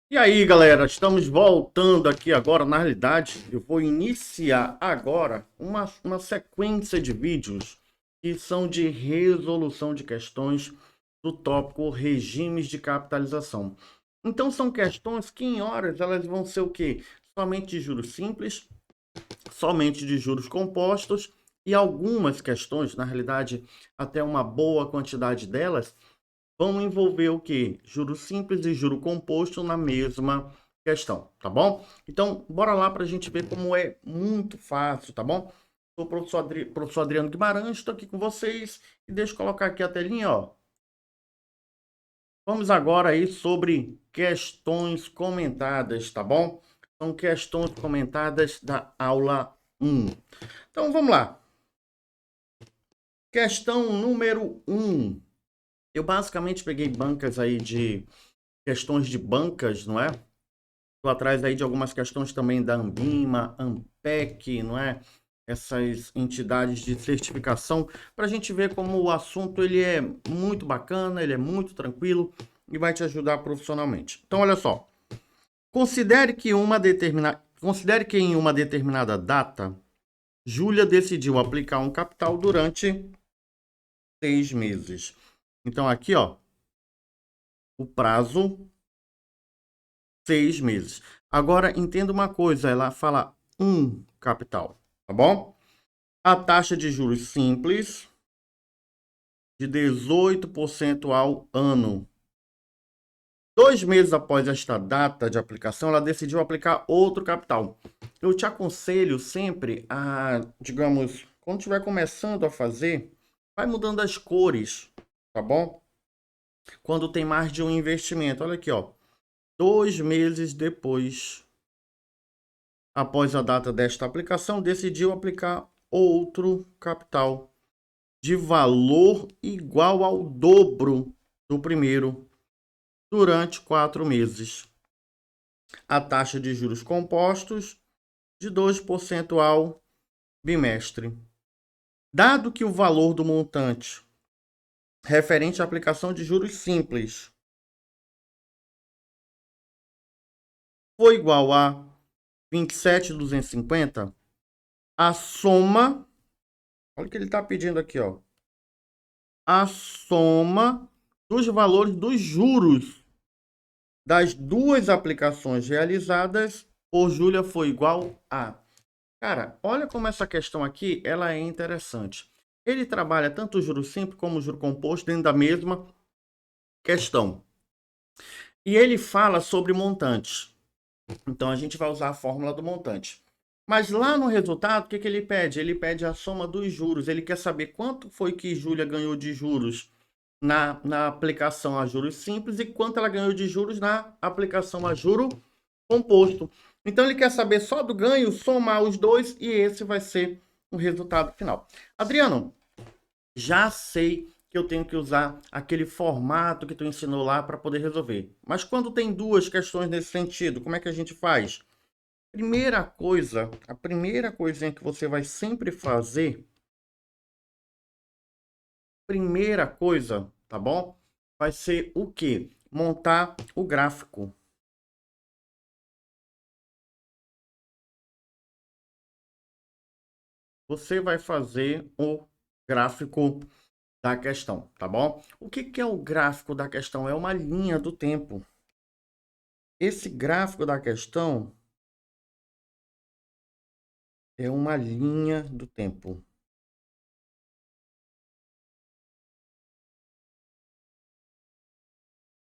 E aí, galera, estamos voltando aqui agora. Na realidade, eu vou iniciar agora uma sequência de vídeos que são de resolução de questões do tópico regimes de capitalização. Então, são questões que em horas elas vão ser o quê? Somente de juros simples, somente de juros compostos e algumas questões, na realidade, até uma boa quantidade delas, vão envolver o quê? Juro simples e juro composto na mesma questão, tá bom? Então, bora lá para a gente ver como é muito fácil, tá bom? Sou o professor Adriano Guimarães, estou aqui com vocês e deixa eu colocar aqui a telinha, ó. Vamos agora aí sobre questões comentadas, tá bom? São questões comentadas da aula 1. Então, vamos lá. Questão número 1. Eu basicamente peguei bancas aí de questões de bancas, não é? Estou atrás aí de algumas questões também da Ambima, Ampec, não é? Essas entidades de certificação, para a gente ver como o assunto ele é muito bacana, ele é muito tranquilo e vai te ajudar profissionalmente. Então, olha só. Considere que em uma determinada data, Júlia decidiu aplicar um capital durante 6 meses. Então, aqui, ó, o prazo 6 meses. Agora, entenda uma coisa, ela fala um capital, tá bom? A taxa de juros simples de 18% ao ano. 2 meses após esta data de aplicação, ela decidiu aplicar outro capital. Eu te aconselho sempre a, digamos, quando estiver começando a fazer, vai mudando as cores, tá bom? Quando tem mais de um investimento, olha aqui, ó. 2 meses depois, após a data desta aplicação, decidiu aplicar outro capital de valor igual ao dobro do primeiro durante 4 meses. A taxa de juros compostos de 2% ao bimestre. Dado que o valor do montante referente à aplicação de juros simples foi igual a 27.250, a soma, olha o que ele está pedindo aqui, ó, a soma dos valores dos juros das duas aplicações realizadas por Júlia foi igual a... Cara, olha como essa questão aqui ela é interessante. Ele trabalha tanto o juro simples como o juro composto dentro da mesma questão. E ele fala sobre montantes. Então a gente vai usar a fórmula do montante. Mas lá no resultado, o que ele pede? Ele pede a soma dos juros. Ele quer saber quanto foi que Júlia ganhou de juros na aplicação a juros simples e quanto ela ganhou de juros na aplicação a juro composto. Então ele quer saber só do ganho, somar os dois e esse vai ser o resultado final. Adriano, já sei que eu tenho que usar aquele formato que tu ensinou lá para poder resolver. Mas quando tem duas questões nesse sentido, como é que a gente faz? A primeira coisinha que você vai sempre fazer, primeira coisa, tá bom? Vai ser o quê? Montar o gráfico. Você vai fazer o gráfico da questão, tá bom? O que é o gráfico da questão? É uma linha do tempo. Esse gráfico da questão é uma linha do tempo.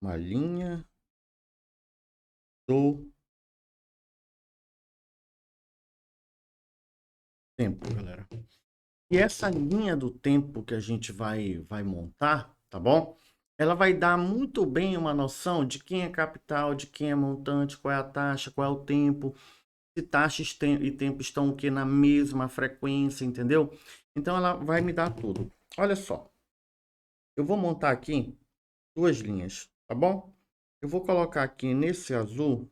Uma linha do tempo, galera. E essa linha do tempo que a gente vai montar, tá bom? Ela vai dar muito bem uma noção de quem é capital, de quem é montante, qual é a taxa, qual é o tempo, se taxa e tempo estão o que na mesma frequência, entendeu? Então ela vai me dar tudo. Olha só, eu vou montar aqui duas linhas, tá bom? Eu vou colocar aqui nesse azul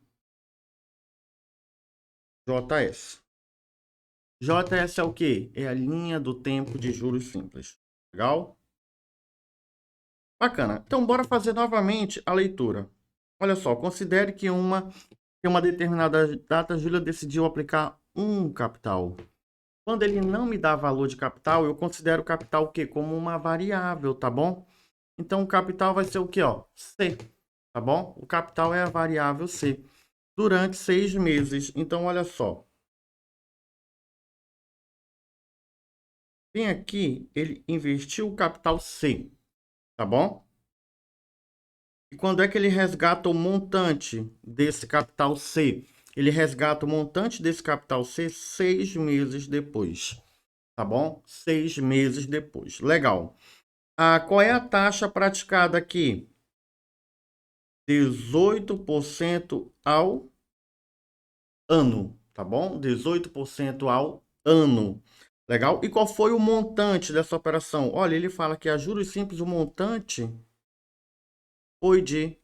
JS. JS é o quê? É a linha do tempo de juros simples. Legal? Bacana. Então, bora fazer novamente a leitura. Olha só, considere que em uma determinada data, a Júlia decidiu aplicar um capital. Quando ele não me dá valor de capital, eu considero o capital o quê? Como uma variável, tá bom? Então, o capital vai ser o quê, ó? C, tá bom? O capital é a variável C. Durante 6 meses. Então, olha só. Vem aqui, ele investiu o capital C, tá bom? E quando é que ele resgata o montante desse capital C? Ele resgata o montante desse capital C 6 meses depois, tá bom? 6 meses depois. Legal. Qual é a taxa praticada aqui? 18% ao ano, tá bom? 18% ao ano. Legal? E qual foi o montante dessa operação? Olha, ele fala que a juros simples, o montante foi de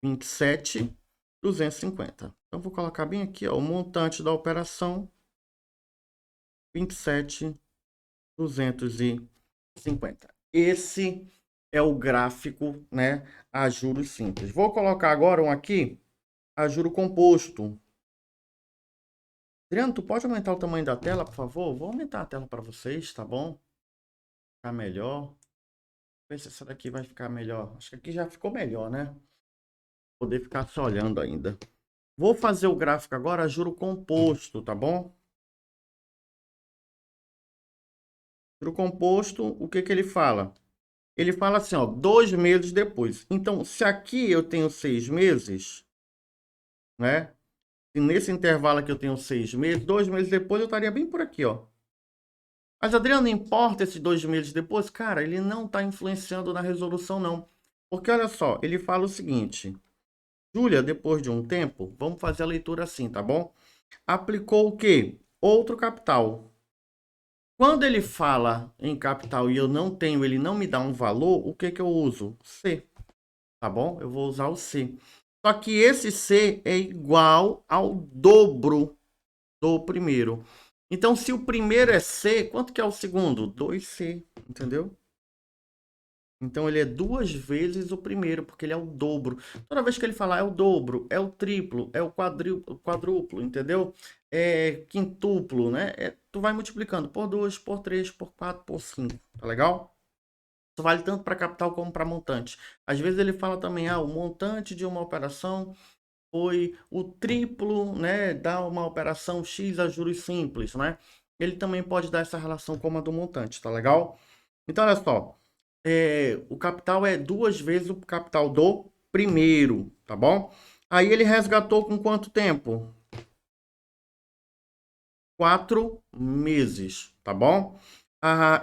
27.250. Então, vou colocar bem aqui, ó, o montante da operação, 27.250. Esse é o gráfico, né, a juros simples. Vou colocar agora um aqui, a juro composto. Adriano, tu pode aumentar o tamanho da tela, por favor? Vou aumentar a tela para vocês, tá bom? Ficar melhor. Ver se essa daqui vai ficar melhor. Acho que aqui já ficou melhor, né? Poder ficar só olhando ainda. Vou fazer o gráfico agora, juro composto, tá bom? Juro composto, o que que ele fala? Ele fala assim, ó, 2 meses depois. Então, se aqui eu tenho 6 meses, né? E nesse intervalo aqui eu tenho 6 meses, 2 meses depois eu estaria bem por aqui, ó. Mas, Adriano, não importa esses 2 meses depois? Cara, ele não está influenciando na resolução, não. Porque, olha só, ele fala o seguinte. Júlia, depois de um tempo, vamos fazer a leitura assim, tá bom? Aplicou o quê? Outro capital. Quando ele fala em capital e eu não tenho, ele não me dá um valor, o que que eu uso? C, tá bom? Eu vou usar o C. Só que esse C é igual ao dobro do primeiro. Então, se o primeiro é C, quanto que é o segundo? 2C, entendeu? Então, ele é 2 vezes o primeiro, porque ele é o dobro. Toda vez que ele falar é o dobro, é o triplo, é o quadruplo, entendeu? É quintuplo, né? Tu vai multiplicando por 2, por 3, por 4, por 5, tá legal? Isso vale tanto para capital como para montante. Às vezes ele fala também, o montante de uma operação foi o triplo, né, da uma operação X a juros simples, né? Ele também pode dar essa relação como a do montante, tá legal? Então, olha só, o capital é 2 vezes o capital do primeiro, tá bom? Aí ele resgatou com quanto tempo? 4 meses, tá bom?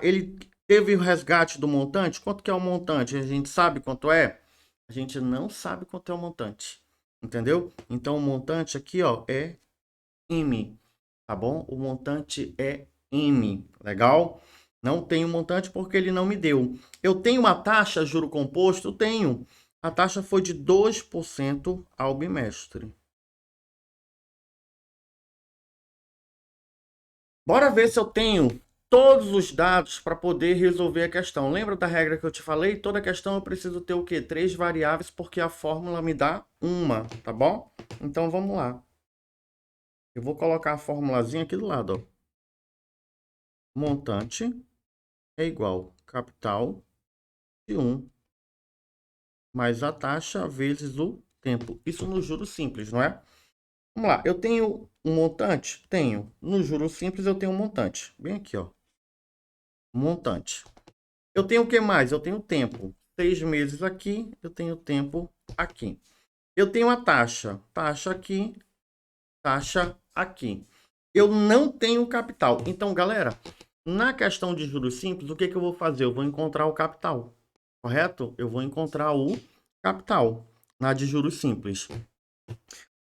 Ele teve o resgate do montante. Quanto que é o montante? A gente sabe quanto é? A gente não sabe quanto é o montante, entendeu? Então, o montante aqui, ó, é M, tá bom? O montante é M, legal? Não tenho montante porque ele não me deu. Eu tenho uma taxa, juro composto? Tenho. A taxa foi de 2% ao bimestre. Bora ver se eu tenho todos os dados para poder resolver a questão. Lembra da regra que eu te falei? Toda questão eu preciso ter o quê? 3 variáveis, porque a fórmula me dá uma, tá bom? Então, vamos lá. Eu vou colocar a formulazinha aqui do lado, ó. Montante é igual capital de 1 mais a taxa vezes o tempo. Isso no juro simples, não é? Vamos lá. Eu tenho um montante? Tenho. No juro simples eu tenho um montante. Bem aqui, ó. Montante. Eu tenho o que mais? Eu tenho tempo. 6 meses aqui, eu tenho tempo aqui. Eu tenho a taxa. Taxa aqui, taxa aqui. Eu não tenho capital. Então, galera, na questão de juros simples, o que que eu vou fazer? Eu vou encontrar o capital, correto? Eu vou encontrar o capital na de juros simples.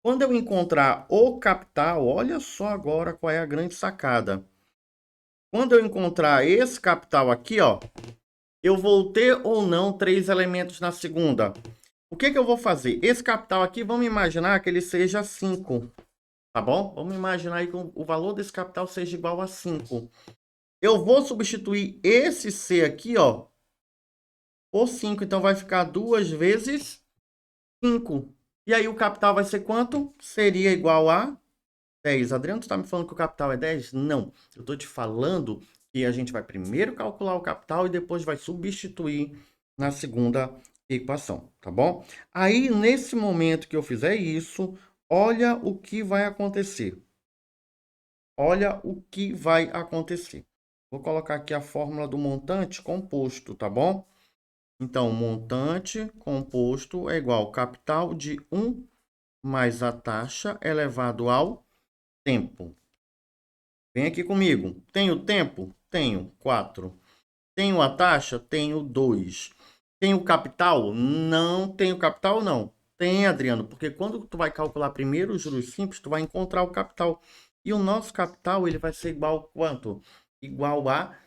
Quando eu encontrar o capital, olha só agora qual é a grande sacada. Quando eu encontrar esse capital aqui, ó, eu vou ter ou não 3 elementos na segunda. O que que eu vou fazer? Esse capital aqui, vamos imaginar que ele seja 5, tá bom? Vamos imaginar aí que o valor desse capital seja igual a 5. Eu vou substituir esse C aqui, ó, por 5. Então, vai ficar 2 vezes 5. E aí o capital vai ser quanto? Seria igual a 10. Adriano, tu está me falando que o capital é 10? Não. Eu estou te falando que a gente vai primeiro calcular o capital e depois vai substituir na segunda equação, tá bom? Aí, nesse momento que eu fizer isso, olha o que vai acontecer. Olha o que vai acontecer. Vou colocar aqui a fórmula do montante composto, tá bom? Então, montante composto é igual ao capital de 1 mais a taxa elevado ao tempo. Vem aqui comigo. Tenho tempo? Tenho 4. Tenho a taxa? Tenho 2. Tenho capital? Não tenho capital, não. Tem, Adriano, porque quando tu vai calcular primeiro os juros simples, tu vai encontrar o capital. E o nosso capital, ele vai ser igual a quanto? Igual a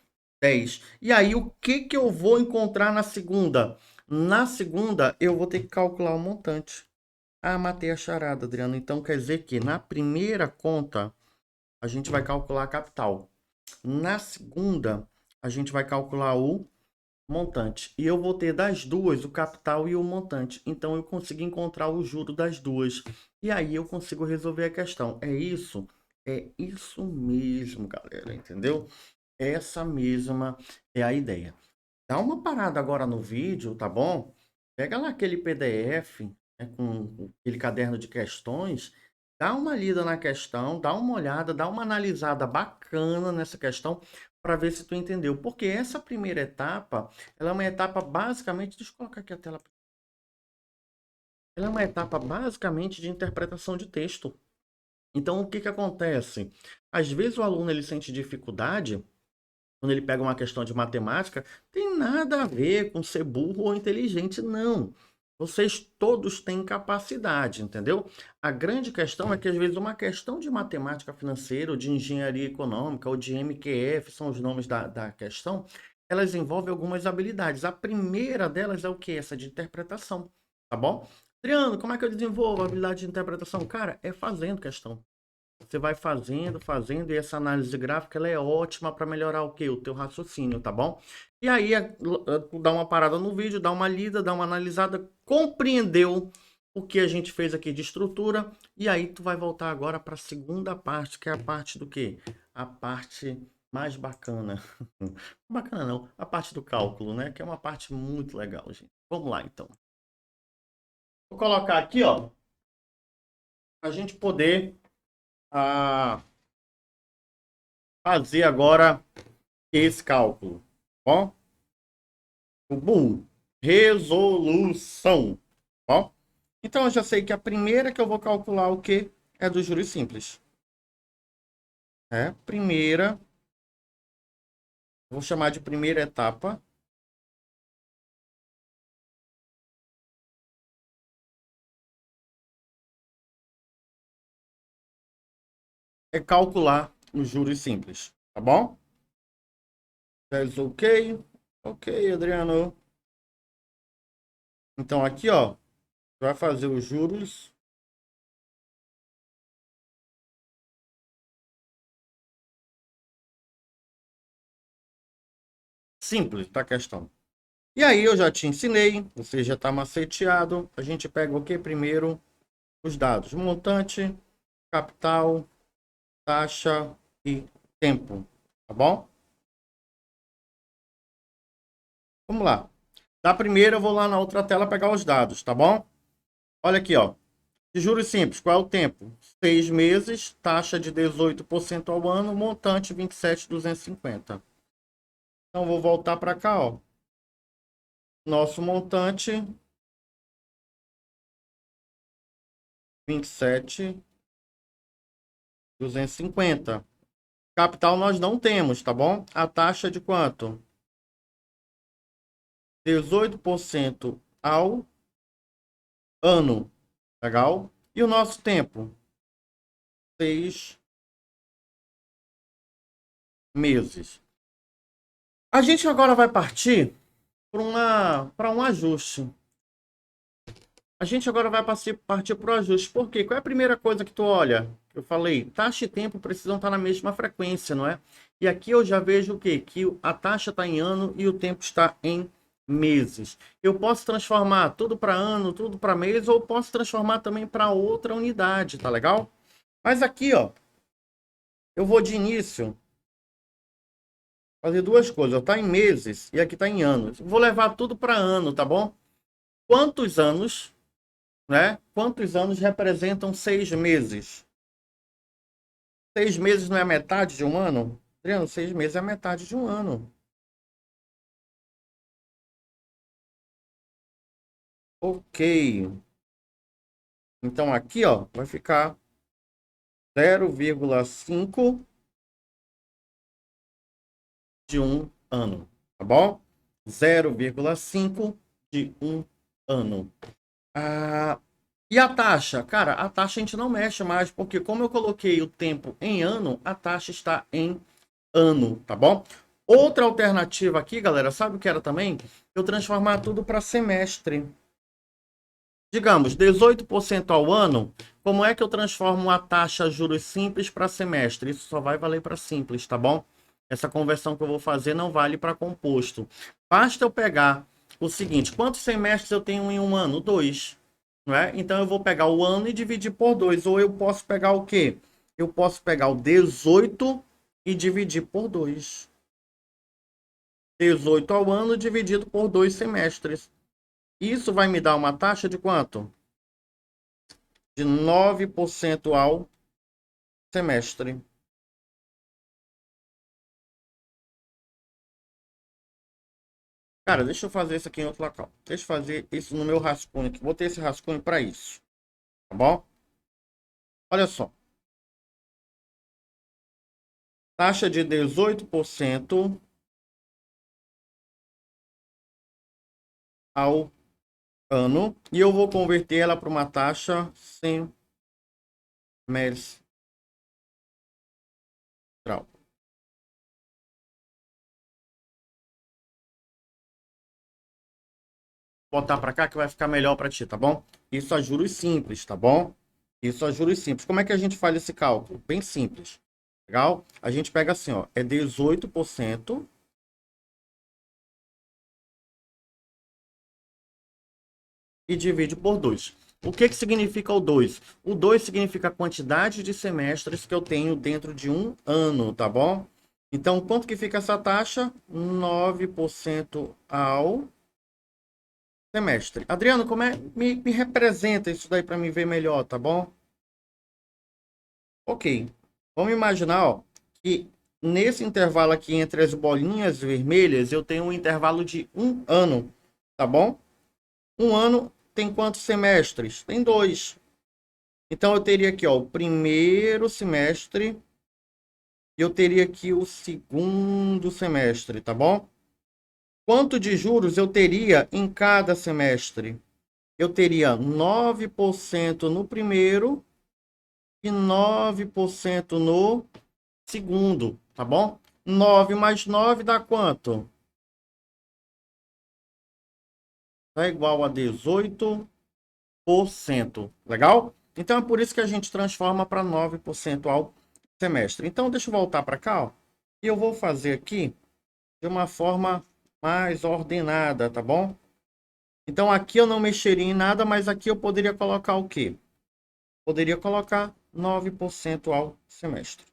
10. E aí, o que que eu vou encontrar na segunda? Na segunda, eu vou ter que calcular o montante. Ah, matei a charada, Adriano. Então, quer dizer que na primeira conta, a gente vai calcular a capital. Na segunda, a gente vai calcular o montante. E eu vou ter das duas o capital e o montante. Então, eu consigo encontrar o juro das duas. E aí, eu consigo resolver a questão. É isso? É isso mesmo, galera. Entendeu? Essa mesma é a ideia. Dá uma parada agora no vídeo, tá bom? Pega lá aquele PDF, né, com aquele caderno de questões, dá uma lida na questão, dá uma olhada, dá uma analisada bacana nessa questão para ver se tu entendeu. Porque essa primeira etapa, ela é uma etapa basicamente, deixa eu colocar aqui a tela. Ela é uma etapa basicamente de interpretação de texto. Então, o que que acontece? Às vezes o aluno ele sente dificuldade quando ele pega uma questão de matemática, tem nada a ver com ser burro ou inteligente, não. Vocês todos têm capacidade, entendeu? A grande questão é que, às vezes, uma questão de matemática financeira, ou de engenharia econômica, ou de MQF, são os nomes da questão, elas envolvem algumas habilidades. A primeira delas é o que? Essa de interpretação, tá bom? Adriano, como é que eu desenvolvo a habilidade de interpretação? Cara, é fazendo questão. Você vai fazendo, e essa análise gráfica ela é ótima para melhorar o quê? O teu raciocínio, tá bom? E aí, dá uma parada no vídeo, dá uma lida, dá uma analisada, compreendeu o que a gente fez aqui de estrutura, e aí tu vai voltar agora para a segunda parte, que é a parte do quê? A parte mais bacana. Bacana não, a parte do cálculo, né? Que é uma parte muito legal, gente. Vamos lá, então. Vou colocar aqui, ó, a gente poder fazer agora esse cálculo. Ó, o boom, resolução. Ó, então eu já sei que a primeira que eu vou calcular o que é dos juros simples. É, primeira, vou chamar de primeira etapa. É calcular os juros simples, tá bom? That's ok? Ok, Adriano. Então aqui, ó, vai fazer os juros simples, tá a questão. E aí eu já te ensinei, você já está maceteado. A gente pega o que primeiro? Os dados: montante, capital, taxa e tempo, tá bom? Vamos lá. Da primeira eu vou lá na outra tela pegar os dados, tá bom? Olha aqui, ó. De juros simples, qual é o tempo? 6 meses, taxa de 18% ao ano, montante 27.250. Então vou voltar para cá, ó. Nosso montante 27.250. Capital nós não temos, tá bom? A taxa é de quanto? 18% ao ano. Legal? E o nosso tempo? 6 meses. A gente agora vai partir para um ajuste. A gente agora vai partir para o ajuste. Por quê? Qual é a primeira coisa que tu olha? Eu falei, taxa e tempo precisam estar na mesma frequência, não é? E aqui eu já vejo o quê? Que a taxa está em ano e o tempo está em meses. Eu posso transformar tudo para ano, tudo para mês, ou posso transformar também para outra unidade, tá legal? Mas aqui, ó, eu vou de início fazer duas coisas, ó, tá em meses e aqui tá em anos. Vou levar tudo para ano, tá bom? Quantos anos, né? Quantos anos representam 6 meses? 6 meses não é metade de um ano? Adriano, 6 meses é metade de um ano. Ok. Então aqui, ó, vai ficar 0,5 de um ano, tá bom? 0,5 de um ano. Ah, e a taxa? Cara, a taxa a gente não mexe mais, porque como eu coloquei o tempo em ano, a taxa está em ano, tá bom? Outra alternativa aqui, galera, sabe o que era também? Eu transformar tudo para semestre. Digamos, 18% ao ano, como é que eu transformo a taxa juros simples para semestre? Isso só vai valer para simples, tá bom? Essa conversão que eu vou fazer não vale para composto. Basta eu pegar o seguinte, quantos semestres eu tenho em um ano? 2, não é? Então eu vou pegar o ano e dividir por 2. Ou eu posso pegar o quê? Eu posso pegar o 18 e dividir por 2. 18 ao ano dividido por 2 semestres. Isso vai me dar uma taxa de quanto? De 9% ao semestre. Cara, deixa eu fazer isso aqui em outro local. Deixa eu fazer isso no meu rascunho aqui. Vou ter esse rascunho para isso. Tá bom? Olha só. Taxa de 18% ao ano. E eu vou converter ela para uma taxa semestral. Botar para cá que vai ficar melhor para ti, tá bom? Isso a juros simples, tá bom? Isso a juros simples. Como é que a gente faz esse cálculo? Bem simples. Legal? A gente pega assim, ó, é 18% e divide por 2. O que significa o 2? O 2 significa a quantidade de semestres que eu tenho dentro de um ano, tá bom? Então, quanto que fica essa taxa? 9% ao semestre. Adriano, como é? Me representa isso daí para me ver melhor, tá bom? Ok. Vamos imaginar, ó, que nesse intervalo aqui entre as bolinhas vermelhas, eu tenho um intervalo de um ano, tá bom? Um ano tem quantos semestres? Tem 2. Então, eu teria aqui, ó, o primeiro semestre e eu teria aqui o segundo semestre, tá bom? Quanto de juros eu teria em cada semestre? Eu teria 9% no primeiro e 9% no segundo, tá bom? 9 mais 9 dá quanto? Dá igual a 18%. Legal? Então, é por isso que a gente transforma para 9% ao semestre. Então, deixa eu voltar para cá, ó. E eu vou fazer aqui de uma forma mais ordenada, tá bom? Então, aqui eu não mexeria em nada, mas aqui eu poderia colocar o quê? Poderia colocar 9% ao semestre.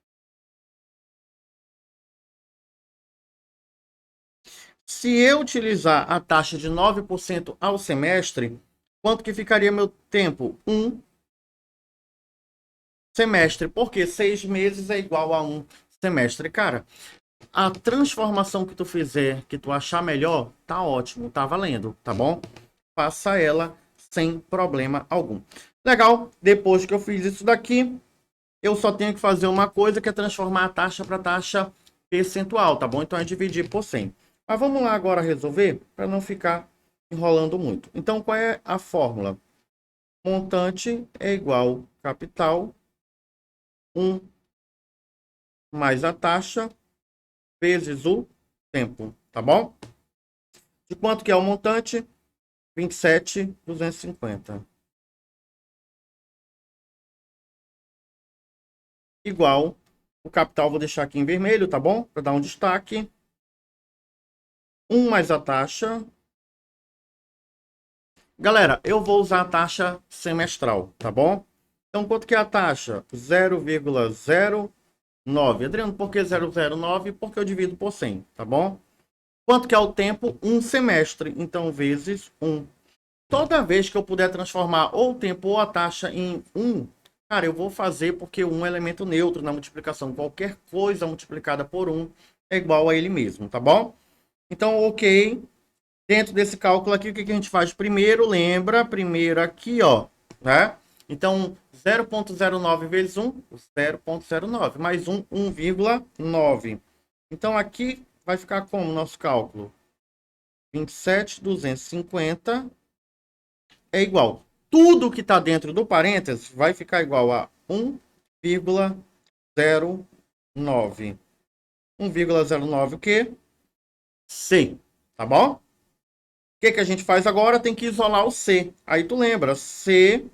Se eu utilizar a taxa de 9% ao semestre, quanto que ficaria meu tempo? Um semestre, porque 6 meses é igual a um semestre. Cara, a transformação que tu fizer, que tu achar melhor, tá ótimo, tá valendo, tá bom? Faça ela sem problema algum. Legal, depois que eu fiz isso daqui, eu só tenho que fazer uma coisa, que é transformar a taxa para taxa percentual, tá bom? Então é dividir por 100. Mas vamos lá agora resolver, para não ficar enrolando muito. Então, qual é a fórmula? Montante é igual capital 1 mais a taxa vezes o tempo, tá bom? De quanto que é o montante? 27.250. Igual o capital, vou deixar aqui em vermelho, tá bom? Para dar um destaque. 1 mais a taxa Galera, eu vou usar a taxa semestral, tá bom? Então, quanto que é a taxa? 0,09. Adriano, por que 0,09? Porque eu divido por 100, tá bom? Quanto que é o tempo? Um semestre. Então, vezes 1. Toda vez que eu puder transformar ou o tempo ou a taxa em 1, cara, eu vou fazer porque 1 é elemento neutro na multiplicação. Qualquer coisa multiplicada por 1 é igual a ele mesmo, tá bom? Então, ok. Dentro desse cálculo aqui, o que a gente faz primeiro? Lembra, primeiro aqui, ó, né? Então, 0,09 vezes 1, 0,09, mais 1, 1,9. Então, aqui vai ficar como o nosso cálculo? 27.250 é igual. Tudo que está dentro do parênteses vai ficar igual a 1,09. 1,09 o quê? C, tá bom? O que a gente faz agora? Tem que isolar o C. Aí tu lembra, C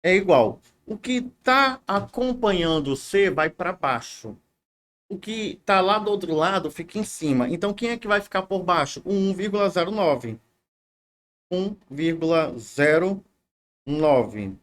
é igual. O que está acompanhando o C vai para baixo. O que está lá do outro lado fica em cima. Então, quem é que vai ficar por baixo? O 1,09. 1,09.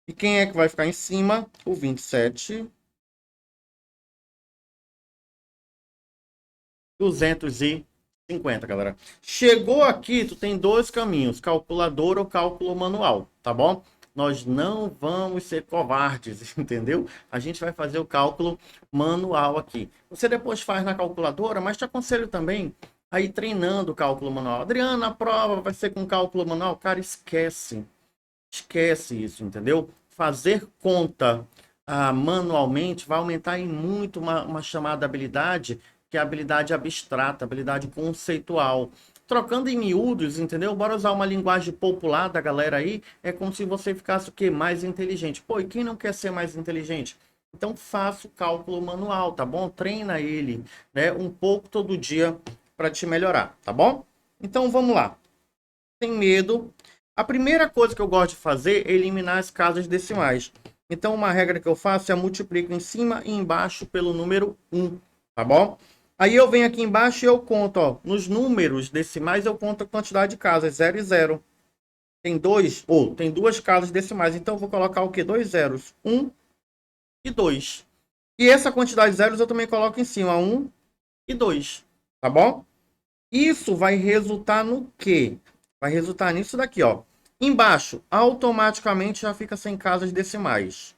E quem é que vai ficar em cima? O 27.250, galera. Chegou aqui, tu tem dois caminhos, calculadora ou cálculo manual, tá bom? Nós não vamos ser covardes, entendeu? A gente vai fazer o cálculo manual aqui. Você depois faz na calculadora, mas te aconselho também a ir treinando o cálculo manual. Adriana, a prova vai ser com cálculo manual? Cara, esquece. Esquece isso, entendeu? Fazer conta manualmente vai aumentar em muito uma chamada habilidade, que é a habilidade abstrata, habilidade conceitual. Trocando em miúdos, entendeu? Bora usar uma linguagem popular da galera aí, é como se você ficasse o quê? Mais inteligente. Pô, e quem não quer ser mais inteligente? Então faça o cálculo manual, tá bom? Treina ele, né? Um pouco todo dia para te melhorar, tá bom? Então vamos lá. Sem medo. A primeira coisa que eu gosto de fazer é eliminar as casas decimais. Então, uma regra que eu faço é multiplico em cima e embaixo pelo número 1, tá bom? Aí eu venho aqui embaixo e eu conto, ó, nos números decimais eu conto a quantidade de casas, 0 e 0. Tem dois, ou tem duas casas decimais, então eu vou colocar o quê? Dois zeros, 1 e 2. E essa quantidade de zeros eu também coloco em cima, 1 e 2, tá bom? Isso vai resultar no quê? Vai resultar nisso daqui, ó. Embaixo, automaticamente já fica sem casas decimais.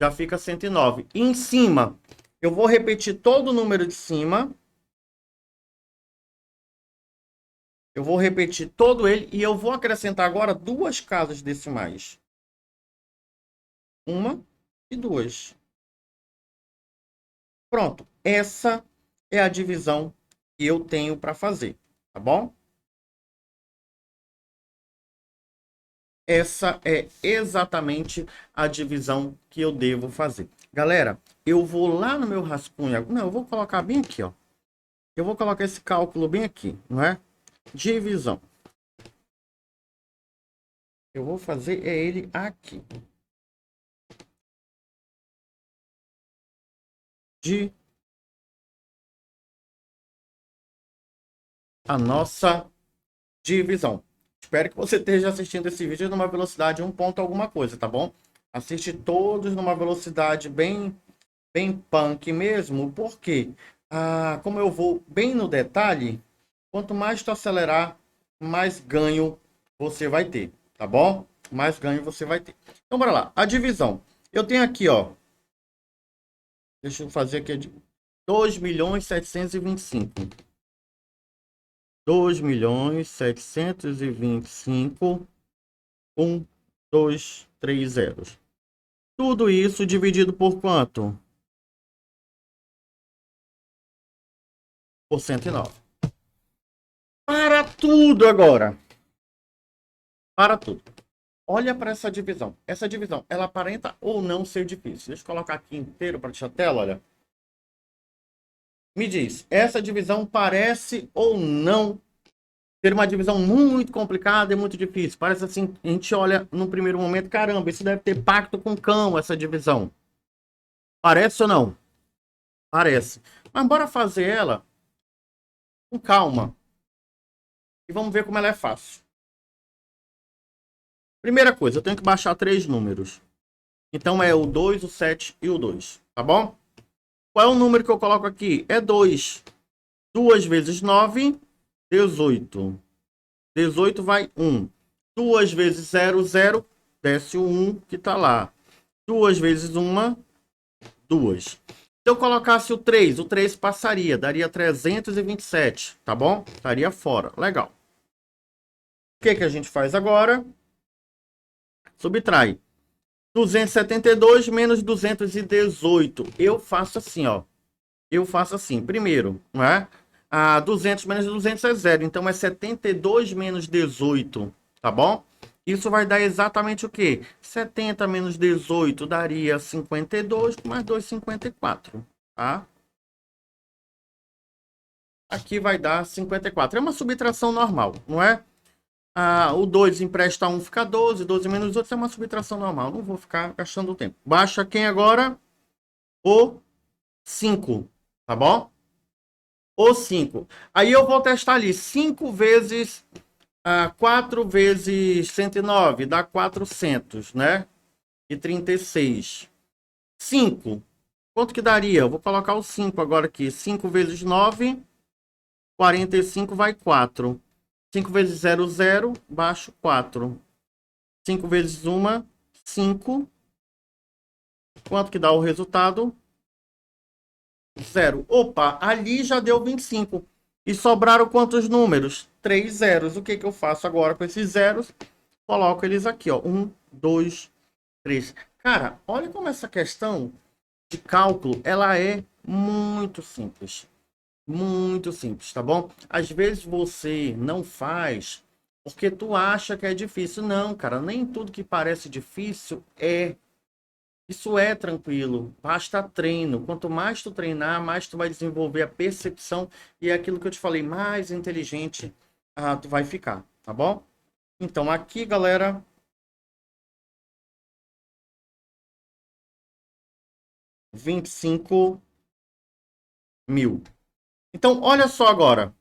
Já fica 109. E em cima, eu vou repetir todo o número de cima. Eu vou repetir todo ele e eu vou acrescentar agora duas casas decimais. Uma e duas. Pronto. Essa é a divisão que eu tenho para fazer, tá bom? Essa é exatamente a divisão que eu devo fazer. Galera, eu vou lá no meu rascunho. Não, eu vou colocar bem aqui, ó. Eu vou colocar esse cálculo bem aqui, não é? Divisão. Eu vou fazer ele aqui. De a nossa divisão. Espero que você esteja assistindo esse vídeo numa velocidade 1 ponto alguma coisa, tá bom? Assiste todos numa velocidade bem punk mesmo, porque como eu vou bem no detalhe, quanto mais tu acelerar, mais ganho você vai ter, tá bom? Mais ganho você vai ter. Então, bora lá. A divisão. Eu tenho aqui, ó. Deixa eu fazer aqui. 2.725. 2.725. 1, 2, 3 zeros. Tudo isso dividido por quanto? Por 109. Para tudo agora. Para tudo. Olha para essa divisão. Essa divisão, ela aparenta ou não ser difícil? Deixa eu colocar aqui inteiro para deixar a tela, olha. Me diz, essa divisão parece ou não ter uma divisão muito complicada e muito difícil? Parece assim, a gente olha no primeiro momento, caramba, isso deve ter pacto com cão, essa divisão. Parece ou não? Parece. Mas bora fazer ela com calma. E vamos ver como ela é fácil. Primeira coisa, eu tenho que baixar 3 números. Então é o 2, o 7 e o 2, tá bom? Qual é o número que eu coloco aqui? É 2. 2 vezes 9, 18. 18 vai 1. 2 vezes 0, 0. Desce o 1 que tá lá. 2 vezes 1, 2. Se eu colocasse o 3 passaria. Daria 327, tá bom? Estaria fora. Legal. O que a gente faz agora? Subtrai. 272 menos 218. Eu faço assim, ó. Eu faço assim. Primeiro, não é? 200 menos 200 é zero. Então é 72 menos 18, tá bom? Isso vai dar exatamente o quê? 70 menos 18 daria 52, com mais 2, 54, tá? Aqui vai dar 54. É uma subtração normal, não é? O 2 empresta 1, fica 12. 12 menos 8 é uma subtração normal. Não vou ficar gastando tempo. Baixa quem agora? O 5, tá bom? O 5. Aí eu vou testar ali. 5 vezes 4 vezes 109 dá 400, né? E 36. 5. Quanto que daria? Eu vou colocar o 5 agora aqui. 5 vezes 9, 45 vai 4. 5 vezes 0, 0, baixo 4. 5 vezes 1, 5. Quanto que dá o resultado? 0. Opa, ali já deu 25. E sobraram quantos números? 3 zeros. O que eu faço agora com esses zeros? Coloco eles aqui, ó. 1, 2, 3. Cara, olha como essa questão de cálculo, ela é muito simples. Muito simples, tá bom? Às vezes você não faz porque tu acha que é difícil. Não, cara, nem tudo que parece difícil é. Isso é tranquilo, basta treino. Quanto mais tu treinar, mais tu vai desenvolver a percepção e é aquilo que eu te falei, mais inteligente tu vai ficar, tá bom? Então aqui, galera, 25.000. Então, olha só agora.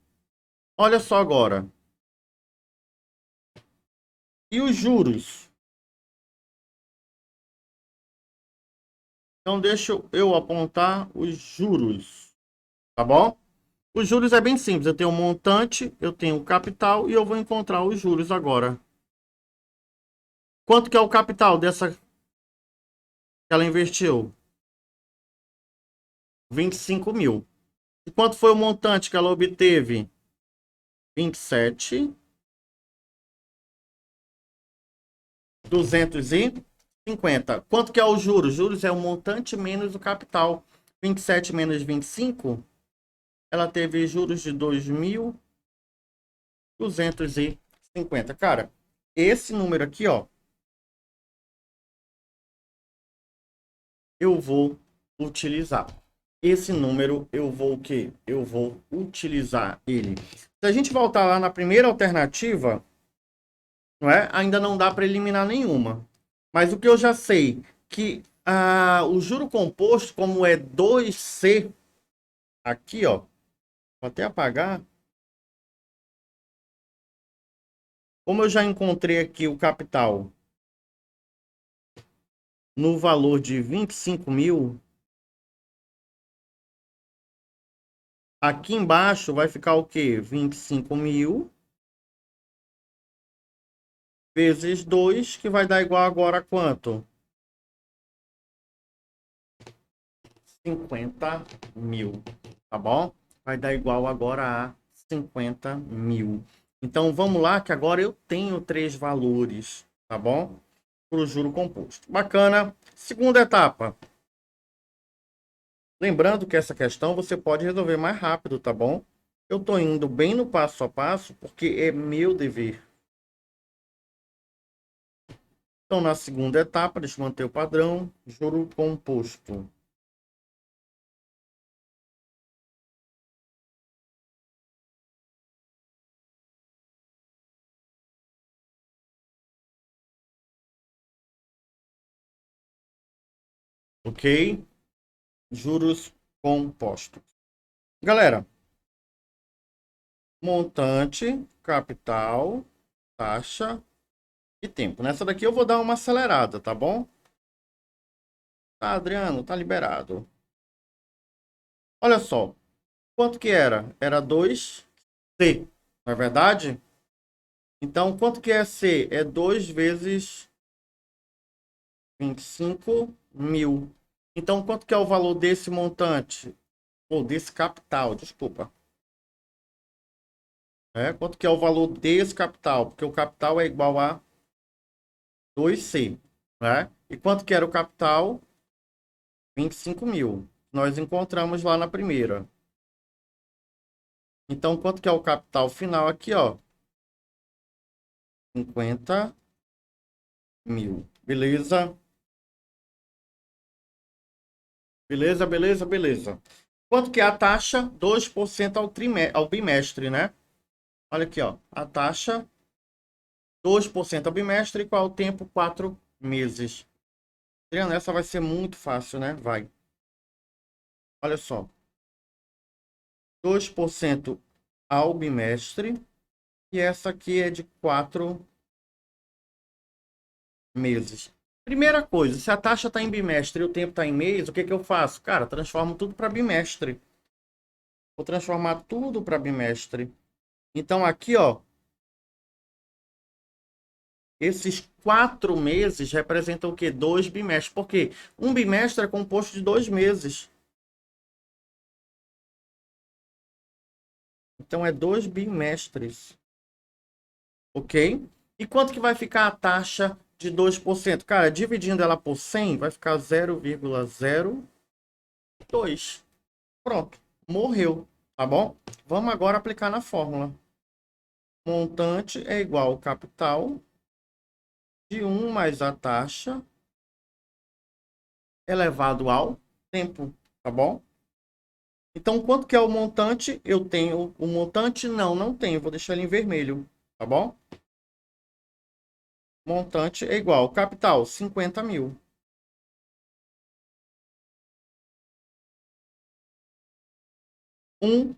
Olha só agora. E os juros? Então, deixa eu apontar os juros, tá bom? Os juros é bem simples. Eu tenho o montante, eu tenho o capital e eu vou encontrar os juros agora. Quanto que é o capital dessa que ela investiu? 25.000. E quanto foi o montante que ela obteve? 27.250. Quanto que é o juros? Juros é o montante menos o capital. 27 menos 25. Ela teve juros de 2.250. Cara, esse número aqui, ó, eu vou utilizar. Esse número eu vou o quê? Eu vou utilizar ele. Se a gente voltar lá na primeira alternativa, não é? Ainda não dá para eliminar nenhuma. Mas o que eu já sei que o juro composto, como é 2C, aqui, ó, vou até apagar. Como eu já encontrei aqui o capital no valor de 25.000, aqui embaixo vai ficar o quê? 25.000 vezes 2, que vai dar igual agora a quanto? 50.000, tá bom? Vai dar igual agora a 50.000. Então, vamos lá, que agora eu tenho 3 valores, tá bom? Para o juro composto. Bacana. Segunda etapa. Lembrando que essa questão você pode resolver mais rápido, tá bom? Eu tô indo bem no passo a passo, porque é meu dever. Então, na segunda etapa, deixa eu manter o padrão, juro composto. Ok? Juros compostos. Galera, montante, capital, taxa e tempo. Nessa daqui eu vou dar uma acelerada, tá bom? Tá, Adriano, tá liberado. Olha só, quanto que era? Era 2C, não é verdade? Então, quanto que é C? É 2 vezes 25.000. Então, quanto que é o valor desse montante? Ou desse capital, desculpa. Quanto que é o valor desse capital? Porque o capital é igual a 2C, né? E quanto que era o capital? 25.000. Nós encontramos lá na primeira. Então, quanto que é o capital final aqui, ó? 50.000. Beleza? Beleza, beleza, beleza. Quanto que é a taxa? 2% ao bimestre, né? Olha aqui, ó. A taxa, 2% ao bimestre, e qual é o tempo? 4 meses. Adriano, essa vai ser muito fácil, né? Vai. Olha só. 2% ao bimestre. E essa aqui é de 4 meses. Primeira coisa, se a taxa está em bimestre e o tempo está em mês, o que que eu faço? Cara, transformo tudo para bimestre. Vou transformar tudo para bimestre. Então aqui, ó, esses 4 meses representam o quê? 2 bimestres. Por quê? Um bimestre é composto de 2 meses. Então é 2 bimestres. Ok? E quanto que vai ficar a taxa de 2%? Cara, dividindo ela por 100, vai ficar 0,02. Pronto. Morreu. Tá bom? Vamos agora aplicar na fórmula. Montante é igual ao capital de 1 mais a taxa elevado ao tempo. Tá bom? Então, quanto que é o montante? Eu tenho o montante? Não, não tenho. Vou deixar ele em vermelho. Tá bom? Montante é igual ao capital, 50.000. 1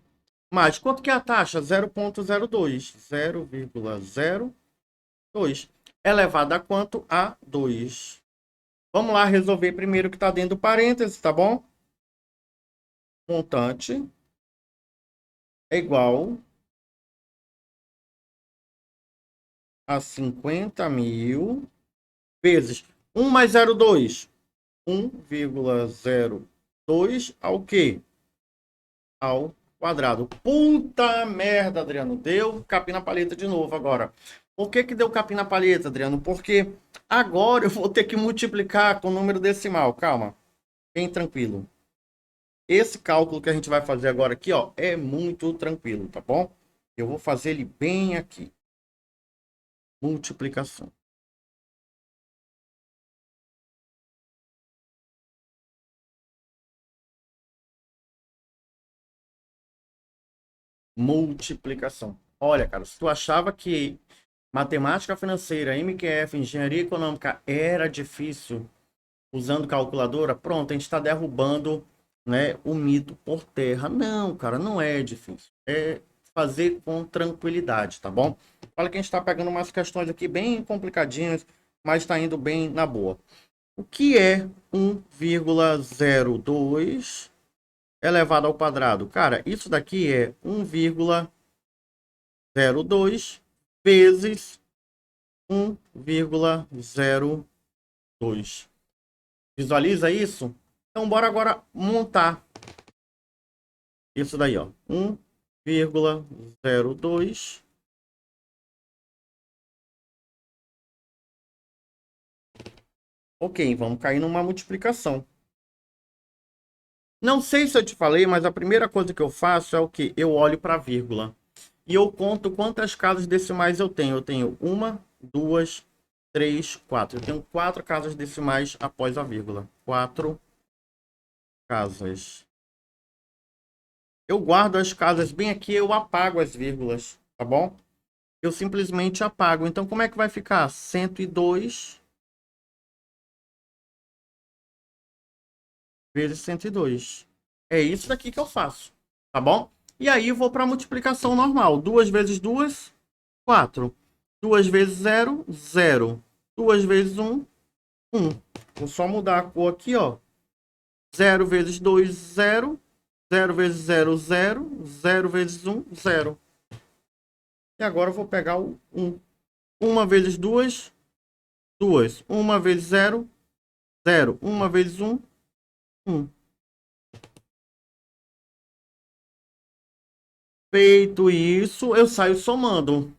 mais quanto que é a taxa? 0,02. 0,02 elevado a quanto? A 2. Vamos lá resolver primeiro o que está dentro do parênteses, tá bom? Montante é igual a 50.000 vezes 1 mais 0,2. 1,02 ao quê? Ao quadrado. Puta merda, Adriano. Deu capim na paleta de novo agora. Por que que deu capim na paleta, Adriano? Porque agora eu vou ter que multiplicar com o número decimal. Calma. Bem tranquilo. Esse cálculo que a gente vai fazer agora aqui, ó, é muito tranquilo, tá bom? Eu vou fazer ele bem aqui. Multiplicação. Multiplicação. Olha, cara, se tu achava que matemática financeira, MQF, engenharia econômica era difícil usando calculadora, pronto, a gente está derrubando, né, o mito por terra. Não, cara, não é difícil. É fazer com tranquilidade, tá bom? Olha que a gente está pegando umas questões aqui bem complicadinhas, mas está indo bem na boa. O que é 1,02 elevado ao quadrado? Cara, isso daqui é 1,02 vezes 1,02. Visualiza isso? Então, bora agora montar isso daí, ó. 1,02. Ok, vamos cair numa multiplicação. Não sei se eu te falei, mas a primeira coisa que eu faço é o que? Eu olho para a vírgula. E eu conto quantas casas decimais eu tenho. Eu tenho uma, duas, três, quatro. Eu tenho 4 casas decimais após a vírgula. 4 casas. Eu guardo as casas bem aqui, eu apago as vírgulas, tá bom? Eu simplesmente apago. Então, como é que vai ficar? 102 vezes 102. É isso daqui que eu faço, tá bom? E aí eu vou para a multiplicação normal. 2 vezes 2, 4. 2 vezes 0, 0. 2 vezes 1, 1. Vou só mudar a cor aqui, ó. 0 vezes 2, 0. 0 vezes 0, 0. 0 vezes 1, 0. E agora eu vou pegar o 1. 1 vezes 2, 2. 1 vezes 0, 0. 1 vezes 1, 1. Feito isso, eu saio somando.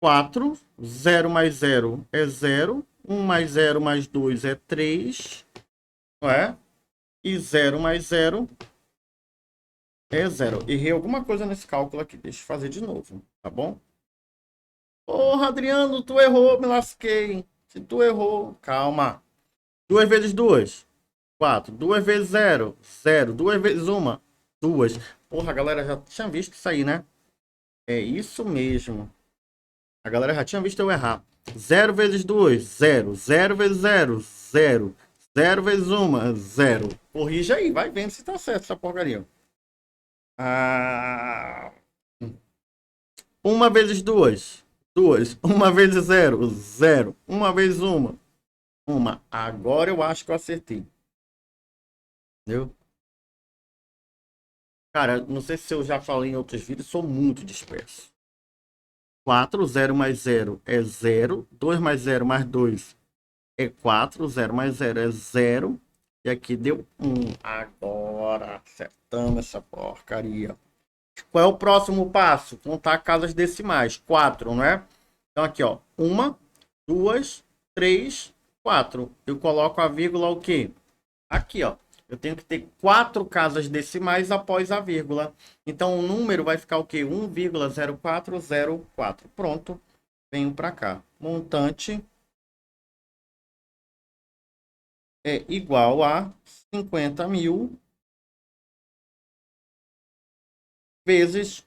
4. 0 mais 0 é 0. 1 mais 0 mais 2 é 3. Não é? E 0 mais 0 é 0. Errei alguma coisa nesse cálculo aqui. Deixa eu fazer de novo, tá bom? Porra, Adriano, tu errou, me lasquei. Se tu errou, calma. 2 vezes 2, 4. 2 vezes 0, 0. 2 vezes 1, 2. Porra, a galera já tinha visto isso aí, né? É isso mesmo. A galera já tinha visto eu errar. 0 vezes 2, 0. 0 vezes 0, 0. 0 vezes 1, 0. Corrija aí, vai vendo se tá certo essa porcaria. 1 vezes 2, 2. 1 vezes 0, 0. 1 vezes 1, 1. Agora eu acho que eu acertei. Entendeu? Cara, não sei se eu já falei em outros vídeos, sou muito disperso. 4, 0 mais 0 é 0. 2 mais 0 mais 2 é 4. 0 mais 0 é 0. E aqui deu 1. Agora acertamos essa porcaria. Qual é o próximo passo? Contar casas decimais. 4, não é? Então aqui, ó. 1, 2, 3, 4. Eu coloco a vírgula o quê? Aqui, ó. Eu tenho que ter 4 casas decimais após a vírgula. Então o número vai ficar o quê? 1,0404. Pronto. Venho para cá. Montante é igual a 50.000 vezes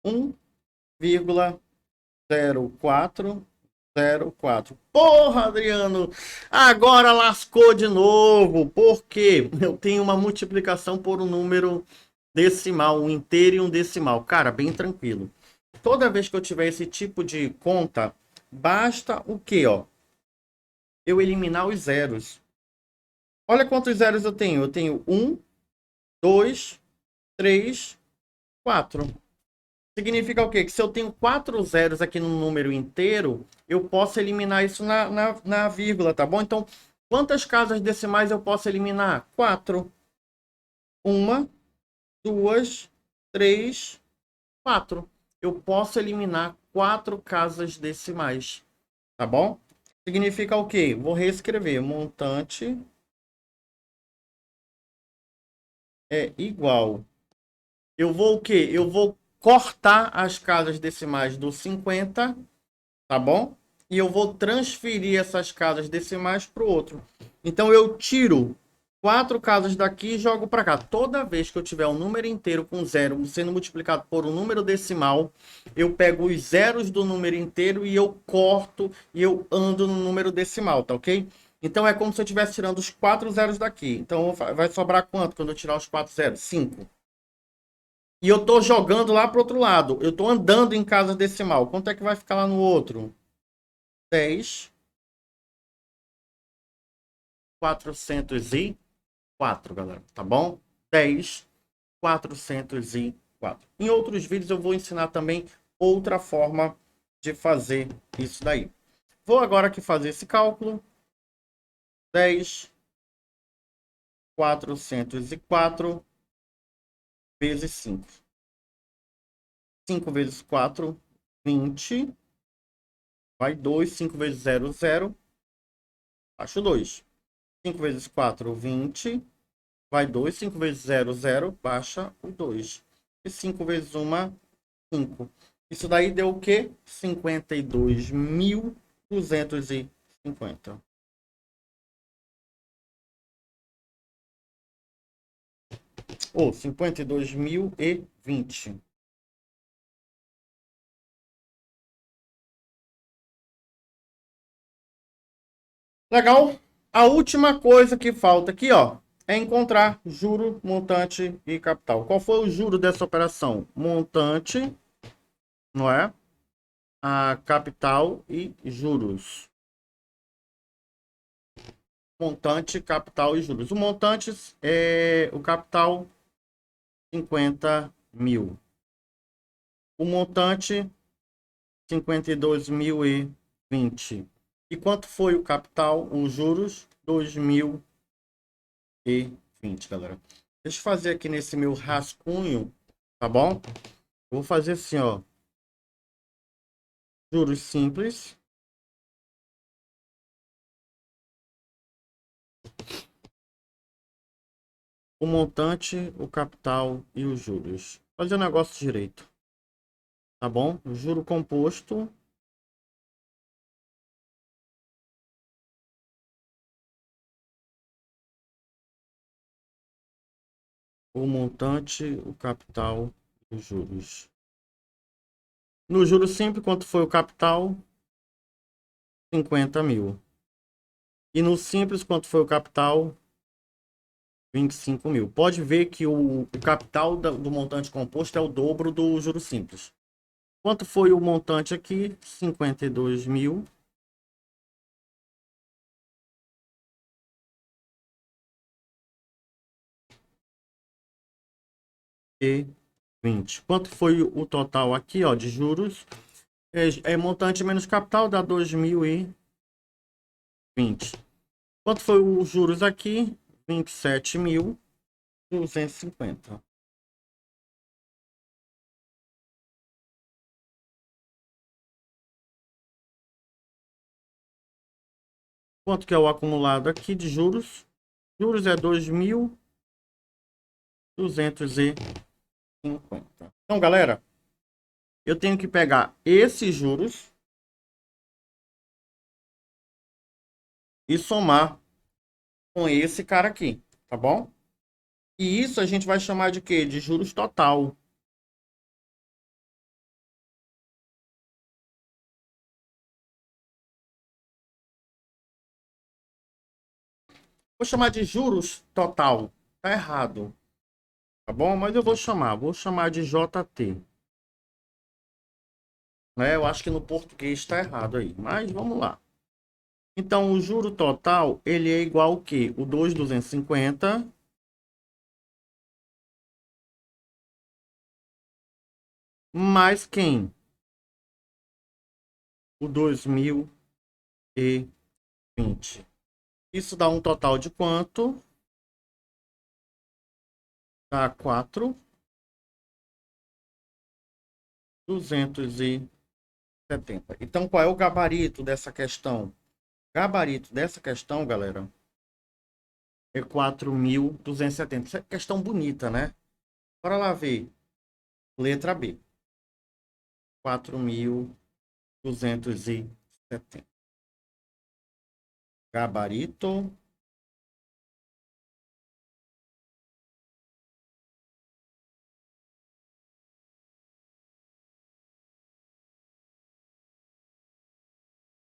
1,0404. Porra, Adriano, agora lascou de novo. Por quê? Eu tenho uma multiplicação por um número decimal, um inteiro e um decimal. Cara, bem tranquilo. Toda vez que eu tiver esse tipo de conta, basta o quê, ó? Eu eliminar os zeros. Olha quantos zeros eu tenho. Eu tenho 1, 2, 3, 4. Significa o quê? Que se eu tenho 4 zeros aqui no número inteiro, eu posso eliminar isso na vírgula, tá bom? Então, quantas casas decimais eu posso eliminar? 4. 1, 2, 3, 4. Eu posso eliminar 4 casas decimais, tá bom? Significa o quê? Vou reescrever. Montante é igual. Eu vou o quê? Eu vou cortar as casas decimais do 50, tá bom? E eu vou transferir essas casas decimais para o outro. Então eu tiro 4 casas daqui e jogo para cá. Toda vez que eu tiver um número inteiro com zero sendo multiplicado por um número decimal, eu pego os zeros do número inteiro e eu corto e eu ando no número decimal, tá ok? Então é como se eu estivesse tirando os 4 zeros daqui. Então vai sobrar quanto quando eu tirar os 4 zeros? 5. E eu tô jogando lá pro outro lado. Eu tô andando em casa decimal. Quanto é que vai ficar lá no outro? 10, 404, galera. Tá bom? 10, 404. Em outros vídeos eu vou ensinar também outra forma de fazer isso daí. Vou agora aqui fazer esse cálculo. 10, 404 vezes 5. 5 vezes 4, 20. Vai 2. 5 vezes 0, 0. Acho 2. 5 vezes 4, 20. Vai 2. 5 vezes 0, 0. Baixa o 2. E 5 vezes 1, 5. Isso daí deu o quê? 52.250. Ou 52.020. Legal? A última coisa que falta aqui, ó, é encontrar juro, montante e capital. Qual foi o juro dessa operação? Montante, não é? A capital e juros. Montante, capital e juros. O montante é o capital 50 mil. O montante 52.020. E quanto foi o capital, os juros? 2.020, galera. Deixa eu fazer aqui nesse meu rascunho, tá bom? Vou fazer assim, ó. Juros simples. O montante, o capital e os juros. Fazer o negócio direito. Tá bom? O juro composto. O montante, o capital e os juros. No juro simples, quanto foi o capital? 50 mil. E no simples, quanto foi o capital? 25 mil. Pode ver que o capital do montante composto é o dobro do juro simples. Quanto foi o montante aqui? 52 mil. E 20. Quanto foi o total aqui, ó, de juros? É montante menos capital, dá 2.020. Quanto foi os juros aqui? 27.250. Quanto que é o acumulado aqui de juros? Juros é 2.250. Então, galera, eu tenho que pegar esses juros e somar com esse cara aqui, tá bom? E isso a gente vai chamar de quê? De juros total. Vou chamar de juros total. Tá errado, tá bom? Mas eu vou chamar de JT. Né? Eu acho que no português está errado aí, mas vamos lá. Então, o juro total, ele é igual ao quê? O 2.250 mais quem? O 2.020. Isso dá um total de quanto? Dá 4.270. Então, qual é o gabarito dessa questão? Gabarito dessa questão, galera, é 4.270. Isso é questão bonita, né? Bora lá ver. Letra B. 4.270. Gabarito.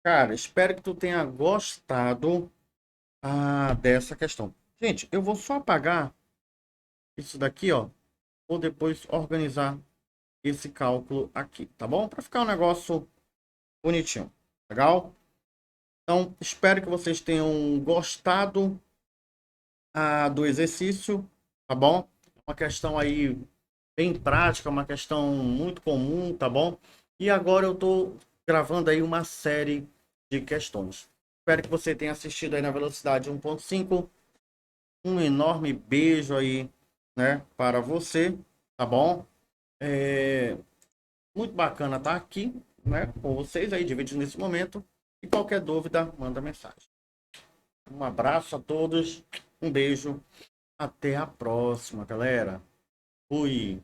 Cara, espero que tu tenha gostado dessa questão. Gente, eu vou só apagar isso daqui, ó. Vou depois organizar esse cálculo aqui, tá bom? Para ficar um negócio bonitinho. Legal? Então, espero que vocês tenham gostado do exercício, tá bom? Uma questão aí bem prática, uma questão muito comum, tá bom? E agora eu tô gravando aí uma série de questões. Espero que você tenha assistido aí na velocidade 1.5. Um enorme beijo aí, né, para você, tá bom? É muito bacana estar aqui, né, com vocês aí, dividindo nesse momento. E qualquer dúvida, manda mensagem. Um abraço a todos, um beijo, até a próxima, galera. Fui.